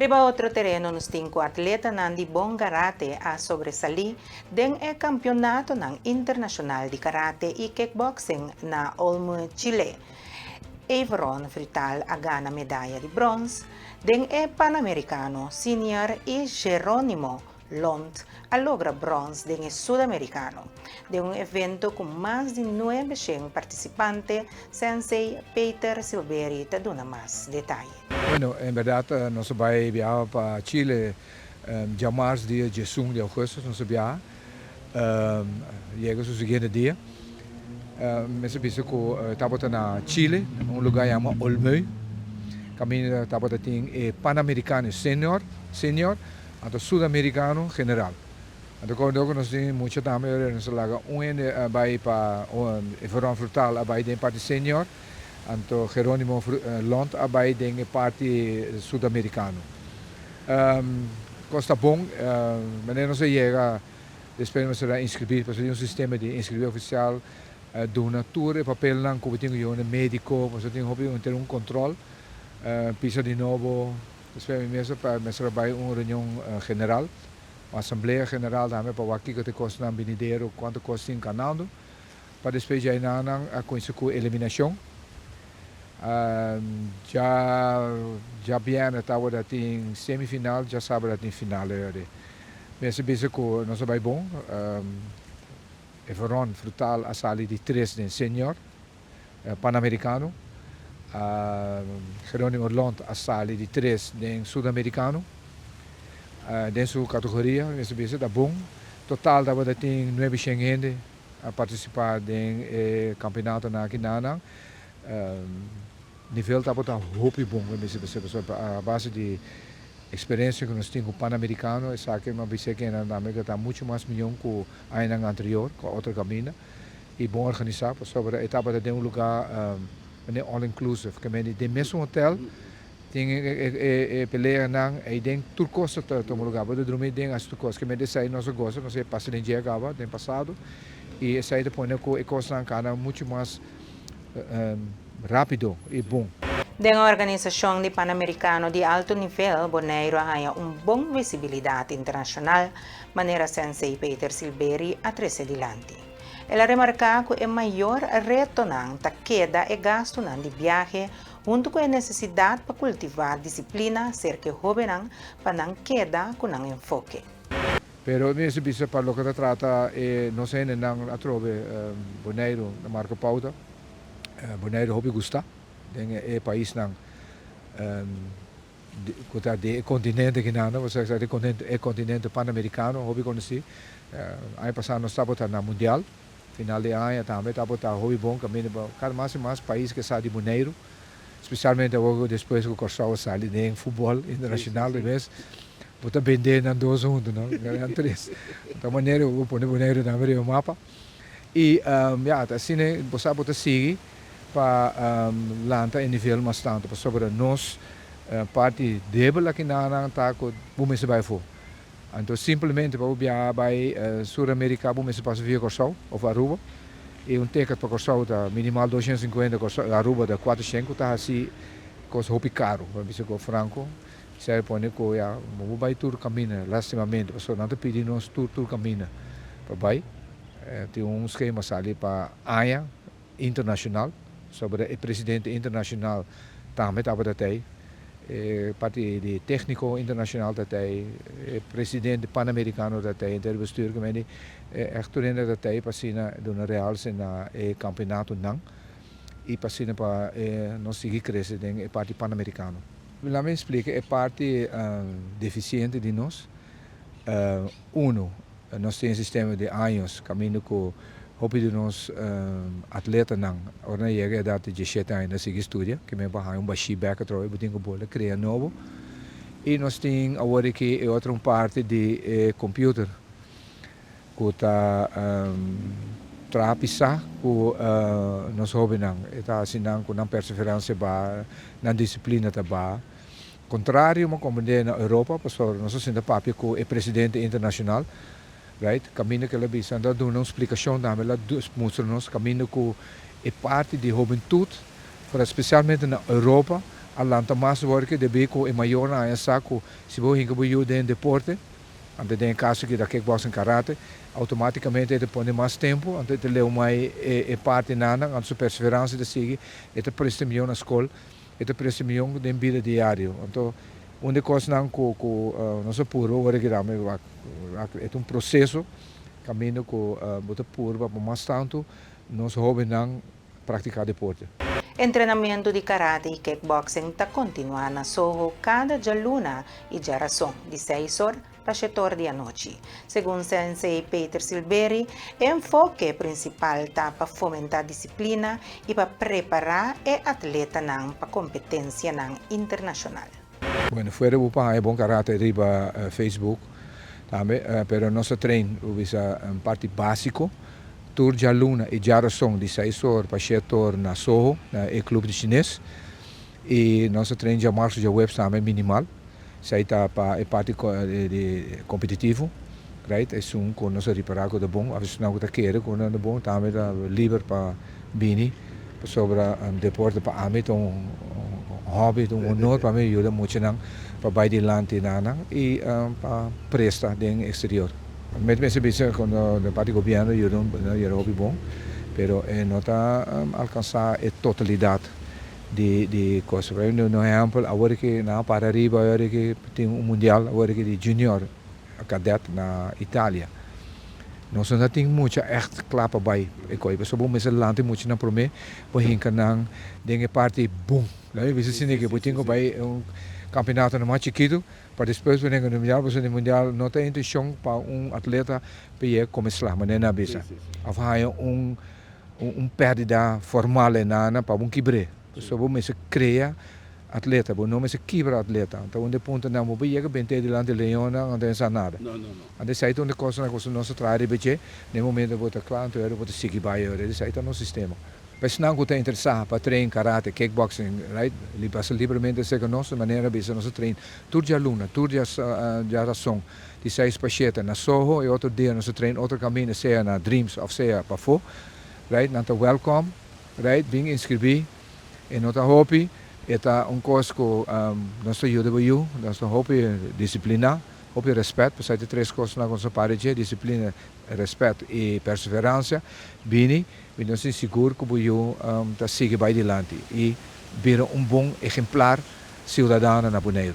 Riba outro terreno nos 5 atleta Nandi Bong Karate a sobresali den e campeonato ng internacional de karate e kickboxing na Olmu, Chile. Averon Frital a gana medalha de bronze, den e Panamericano Senior e Geronimo Lont a logra bronze den e Sudamericano, de un evento com mais de 900 participantes. Sensei Peter Silveri te dona más detalles. Bueno, en verdad nos va a viajar para Chile ya marzo, día 1 de agosto, nos viaja. Llega su siguiente día. Me pienso que estamos en Chile, un lugar llamado Olmu. Camino estamos en Panamericano Senior, y Sudamericano General. En cuando nos tienen mucho también, nos laga bij para Everon Frutal bij de parte Senior. Anto Geronimo Lont bij de parte Sudamericano. Costa bom, wanneer nos llega, después nos será inscribir, pues hay un sistema de inscripción oficial, donatura, papel lang, como tengo un médico, pues tengo un control, pisa de nuevo, después me será bij una reunión general, una asamblea general, también para ver qué te cuesta dinero, cuánto cuesta en ganando, para después ya con su eliminación. Já bien estava em semifinal, já sabe dat em final era. Mas penso que nós vai bom. Everon Frutal a sali de 3 de senior, Panamericano. Geronimo Lont a sali de 3 de Sudamericano. Dentro da categoria, mas penso que bom. Total estava em 900 gente a participar do campeonato na Kinanang. Nível tá bota hope bom, a base de experiência que nós temos com o Pan-Americano, essa que uma vez que na América está muito mais milhão que o ano anterior, com outra caminho, e bom organizado, sobre a etapa de um lugar all inclusive, que men de mesmo hotel tem peleia não, e tem tudo costa todo lugar, pode dormir tem as tudo costa, que men de sair nosso gosto, nós passa de dia acaba, tem passado, e sair depois que costa na cara muito mais rápido e bom. Da organização de Pan-Americano de alto nível, Bonaire há boa visibilidade internacional, maneira Sensei Peter Silveri a adelante. Ela remarca que o maior reto não queda e gasto de viagem, junto com a necessidade para cultivar disciplina, ser que jovem para não queda com um enfoque. Pero mi servizio per lo che tratta non se ne a trove Bonaire na Marco Pauta. Bonaire hobby gusta, é país nang de continente que nada, você sabe é continente pan-americano, hobby conheci. Ano passado nós estávamos na mundial, final de ano também estávamos hobby bom, caminho cada mais país que sai de Bonaire, especialmente agora depois que o Corsau sai de futebol internacional, vez, vou vender na dois juntos, não, três. Da maneira eu vou pôr Bonaire também no mapa e assim você pode seguir para lanta em nível mais tanto sobre nós parte débil aqui na tá com bom se vai for então simplesmente para viajar para Sul-América bom se passa via Corsau ou Aruba e ticket para Corsau tá minimal 250 Aruba da 400 tá assim coisa hopi caro para você com franco se põe com vou vai tour caminho lastimamente só não te pedir nós tour caminho para vai tem esquema ali para AIA internacional sobre o presidente internacional também estava daí, parte de técnico internacional daí, presidente pan-americano daí, então bestuur que me echt toerende daí para cima do Real na campeonato não e para cima para nós seguir crescendo parte pan-americano. Lá me explica é parte deficiente de nós. Nós temos sistema de anos caminho com hopi de nós atleta não, ora chega a data de 7 anos assim estudia, que me vai baixar back atrás, botinho bola criar novo. E nós temos agora que é outra parte de computer, que está trapisar com nós hobby não, está assim não com não perseverança ba, não disciplina tá ba. Contrário, mas como na Europa, pastor, nós sendo papi com o presidente internacional. Right? Caminho que ela bisa anda dando uma explicação também ela mostra nos caminho que é parte de juventude, para especialmente na Europa, alanta mais work de beco e maior na essa saco se vou hinga buiu de deporte ante tem caso que da kickboxing karate automaticamente ele põe mais tempo ante ele leu mais parte nana a sua perseverança de seguir ele presta melhor na escola ele presta melhor de vida diário então onde coisa não com nosso puro work rame é um processo caminho com bota puro para mais tanto nosso hobby não praticar deporte. Treinamento de karate e kickboxing está continuando na Soho cada dia luna e dia razão, de 6 horas para 7 horas da noite. Segundo Sensei Peter Silveri, o enfoque principal está para fomentar disciplina e para preparar o atleta para competência internacional. Bueno, fuera de bom karate riba Facebook, também, pero nosso treino é parte básico. Tour de aluna e já razão de 6 horas para 7 horas na Soho, na clube de chinês. E nosso treino de março de web também minimal. Isso aí está para parte de competitivo. Right? É com nosso reparado de bom, a vezes não está querer com o bom, também está livre para bini, sobre deporte para mim, hobby, honor para mim, ajuda muito para baixo lante e para prestar no exterior. Met mensen bezig con de parte governo io hobby bom, pero não está alcançar a totalidade de coisas. Por exemplo, agora que na para arriba, agora que tem mundial, agora que de junior cadet na Itália. Nós não temos muita echt klapa bij. Ik hoor zo bom mensen landen moet je naar prome, we hinken naar dingen parte boom. We zien que we tingo bij campeonato no mais chiquito, para depois vir no mundial, porque no mundial não tem intenção para atleta para começar, mas não é bisa. Há perda formal na para quebrar. Só vamos se criar atleta, não se quebra atleta. Então onde ponto não vou ir que bente delante leona, não tem nada. Não. Ande sai onde coisa nosso trabalho beche, no momento vou estar claro, então eu vou seguir vai, ele sai no sistema. Mas não que está interessado para treinar karate, kickboxing, right? Ele passa livremente a nossa maneira de nosso treino. Tudo de aluna, tudo de razão. De 6 para 7 na Soho e outro dia nosso treino, outro caminho seja na Dreams ou seja para Fo, right? Não está welcome, right? Vem inscrever e nossa hobby é coisa que nós ajuda para nossa hobby disciplina, hobby respeito, porque tem 3 coisas na nossa parede, disciplina, respeito e perseverança, bem, nós somos seguros que eu seguir vai adiante e vir bom exemplar cidadão na Bonaire.